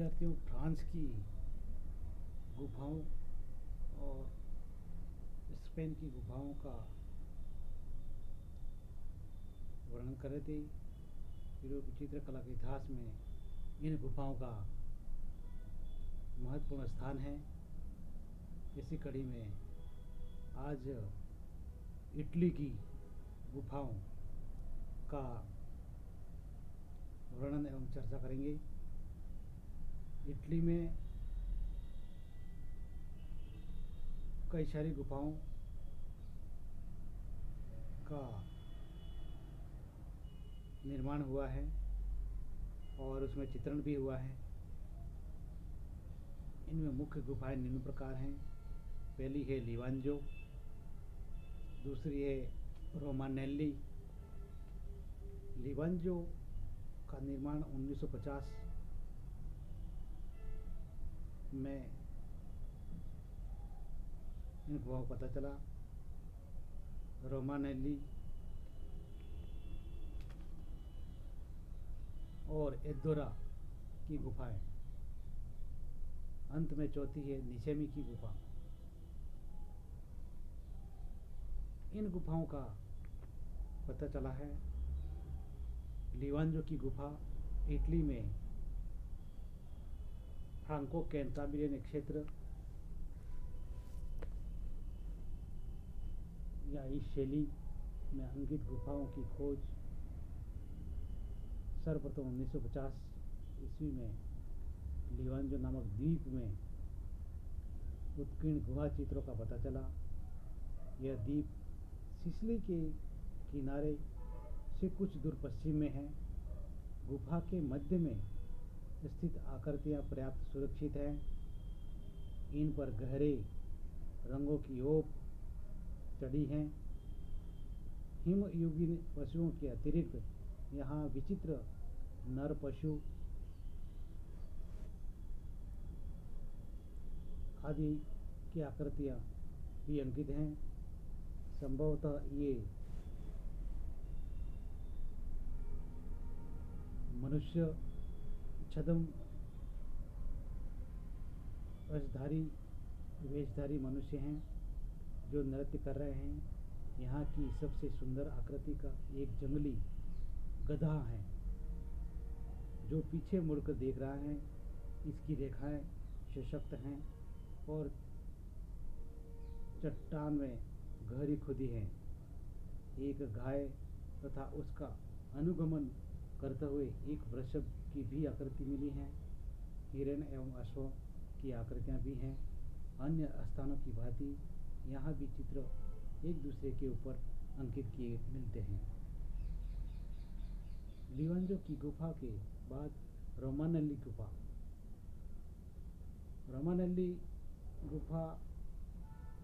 विद्यार्थियों फ्रांस की गुफाओं और स्पेन की गुफाओं का वर्णन कर रहे थे। यूरोपीय चित्रकला के इतिहास में इन गुफाओं का महत्वपूर्ण स्थान है। इसी कड़ी में आज इटली की गुफाओं का वर्णन एवं चर्चा करेंगे। इटली में कई सारी गुफाओं का निर्माण हुआ है और उसमें चित्रण भी हुआ है। इनमें मुख्य गुफाएं निम्न प्रकार हैं। पहली है लीवांजो, दूसरी है रोमानेल्ली। लीवांजो का निर्माण 1950 में इन गुफाओं को पता चला। रोमानेल्ली और एदोरा की गुफाएं। अंत में चौथी है निसेमी की गुफा। इन गुफाओं का पता चला है। लीवांजो की गुफा इटली में फ्रांको कैंटाब्रियन क्षेत्र या इस शैली में अंकित गुफाओं की खोज सर्वप्रथम 1950 ईस्वी में लीवांजो नामक द्वीप में उत्कीर्ण गुहा चित्रों का पता चला। यह द्वीप सिसिली के किनारे से कुछ दूर पश्चिम में है। गुफा के मध्य में स्थित आकृतियां पर्याप्त सुरक्षित हैं। इन पर गहरे रंगों की ओप चढ़ी हैं। हिमयुगीन पशुओं के अतिरिक्त यहाँ विचित्र नर पशु आदि की आकृतियां भी अंकित हैं। संभवतः ये मनुष्य छद्म वेशधारी मनुष्य हैं जो नृत्य कर रहे हैं। यहाँ की सबसे सुंदर आकृति का एक जंगली गधा है जो पीछे मुड़कर देख रहा है। इसकी रेखाएं सशक्त हैं और चट्टान में गहरी खुदी है। एक गाय तथा उसका अनुगमन करते हुए एक वृषभ की भी आकृति मिली है। हिरण एवं अश्व की आकृतियां भी हैं। अन्य स्थानों की भांति यहाँ भी चित्र एक दूसरे के ऊपर अंकित किए मिलते हैं। लीवांजो की गुफा के बाद रोमानेल्ली गुफा। रोमानेल्ली गुफा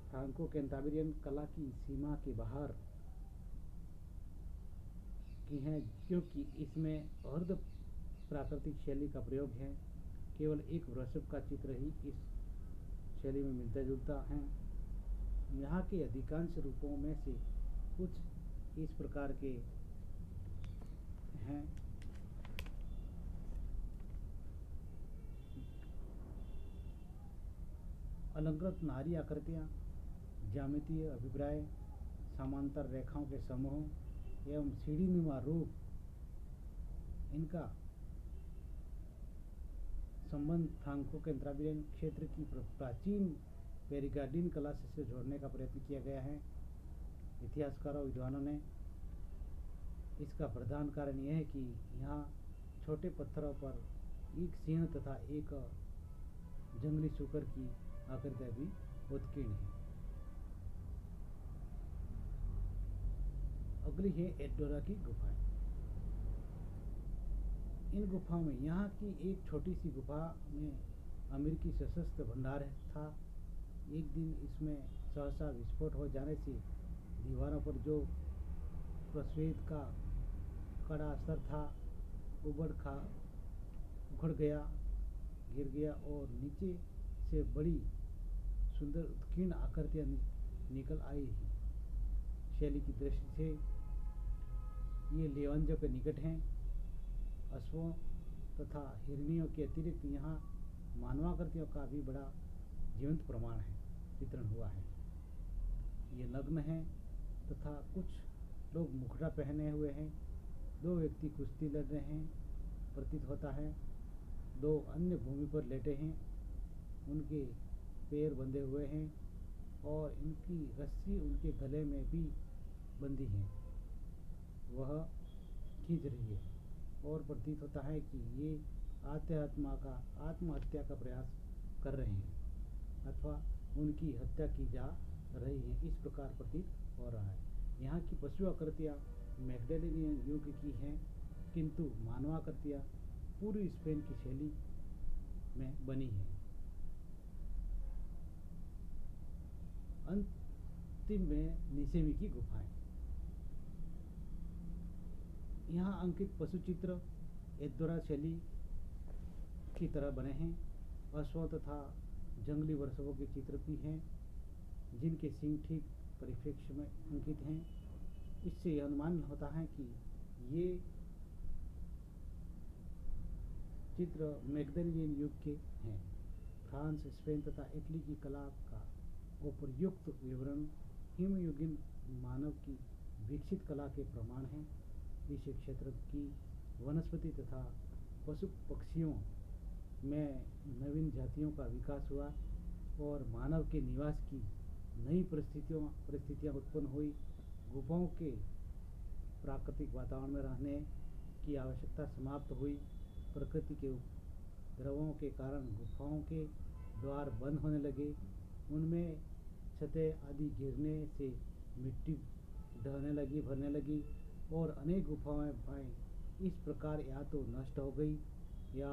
फ्रांको कैंटाब्रियन कला की सीमा के बाहर की हैं क्योंकि इसमें अर्ध प्राकृतिक शैली का प्रयोग है। केवल एक वृषभ का चित्र ही इस शैली में मिलता जुलता है। यहाँ के अधिकांश रूपों में से कुछ इस प्रकार के हैं। अलंकृत नारी आकृतियाँ, ज्यामितीय अभिप्राय, समांतर रेखाओं के समूह एवं सीढ़ीनुमा रूप, इनका संबंध फ्रांको कैंटाब्रियन क्षेत्र की प्राचीन पेरिगार्डिन कला से जोड़ने का प्रयत्न किया गया है। इतिहासकारों विद्वानों ने इसका प्रधान कारण यह है कि यहाँ छोटे पत्थरों पर एक सिंह तथा एक जंगली सूकर की आकृतियां भी उत्कीर्ण है। अगली है एडोरा की गुफाएं। इन गुफाओं में यहाँ की एक छोटी सी गुफा में अमेरिकी सशस्त्र भंडार था। एक दिन इसमें सहसा विस्फोट हो जाने से दीवारों पर जो प्रस्वेद का कड़ा असर था उखड़ गया, गिर गया और नीचे से बड़ी सुंदर उत्कीर्ण आकृतियां निकल आई। शैली की दृष्टि से ये लीवांजो के निकट हैं। अश्वों तथा हिरणियों के अतिरिक्त यहाँ मानवाकृतियों का भी बड़ा जीवंत प्रमाण है, चित्रण हुआ है। ये नग्न हैं तथा कुछ लोग मुखड़ा पहने हुए हैं। दो व्यक्ति कुश्ती लड़ रहे हैं प्रतीत होता है। दो अन्य भूमि पर लेटे हैं, उनके पैर बंधे हुए हैं और इनकी रस्सी उनके गले में भी बंधी है, वह खींच रही है और प्रतीत होता है कि ये आत्महत्या का प्रयास कर रहे हैं अथवा उनकी हत्या की जा रही है, इस प्रकार प्रतीत हो रहा है। यहाँ की पशु आकृतियाँ मैगडेलिनियन युग की हैं, किंतु मानवाकृतियाँ पूर्वी स्पेन की शैली में बनी हैं। अंतिम में निसेमी की गुफाएं। यहाँ अंकित पशु चित्र एडोरा शैली की तरह बने हैं। अश्वों तथा जंगली वृषभों के चित्र भी हैं, जिनके सींग ठीक परिप्रेक्ष्य में अंकित हैं। इससे यह अनुमान होता है कि ये चित्र मैगडेलियन युग के हैं। फ्रांस, स्पेन तथा इटली की कला का उपयुक्त विवरण हिमयुगीन मानव की विकसित कला के प्रमाण हैं। इस क्षेत्र की वनस्पति तथा पशु पक्षियों में नवीन जातियों का विकास हुआ और मानव के निवास की नई परिस्थितियाँ उत्पन्न हुई। गुफाओं के प्राकृतिक वातावरण में रहने की आवश्यकता समाप्त हुई। प्रकृति के उपद्रवों के कारण गुफाओं के द्वार बंद होने लगे, उनमें छतें आदि गिरने से मिट्टी भरने लगी और अनेक गुफाएं इस प्रकार या तो नष्ट हो गई या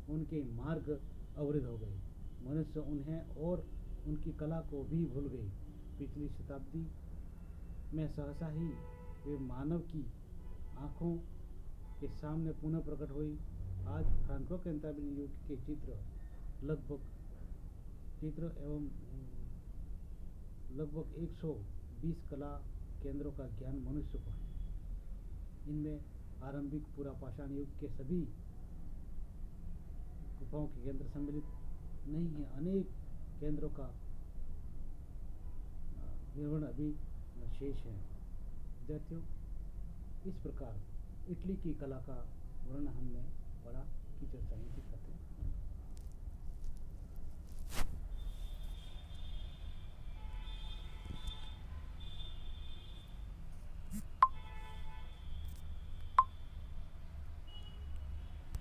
उनके मार्ग अवरुद्ध हो गए। मनुष्य उन्हें और उनकी कला को भी भूल गए। पिछली शताब्दी में सहसा ही वे मानव की आँखों के सामने पुनः प्रकट हुई। आज फ्रांको कैंटाब्रियन युग के लगभग 120 कला केंद्रों का ज्ञान मनुष्य को है। इनमें आरंभिक पुरापाषाण युग के सभी गुफाओं के केंद्र सम्मिलित नहीं है। अनेक केंद्रों का विवरण अभी शेष है। विद्यार्थियों, इस प्रकार इटली की कला का वर्णन हमने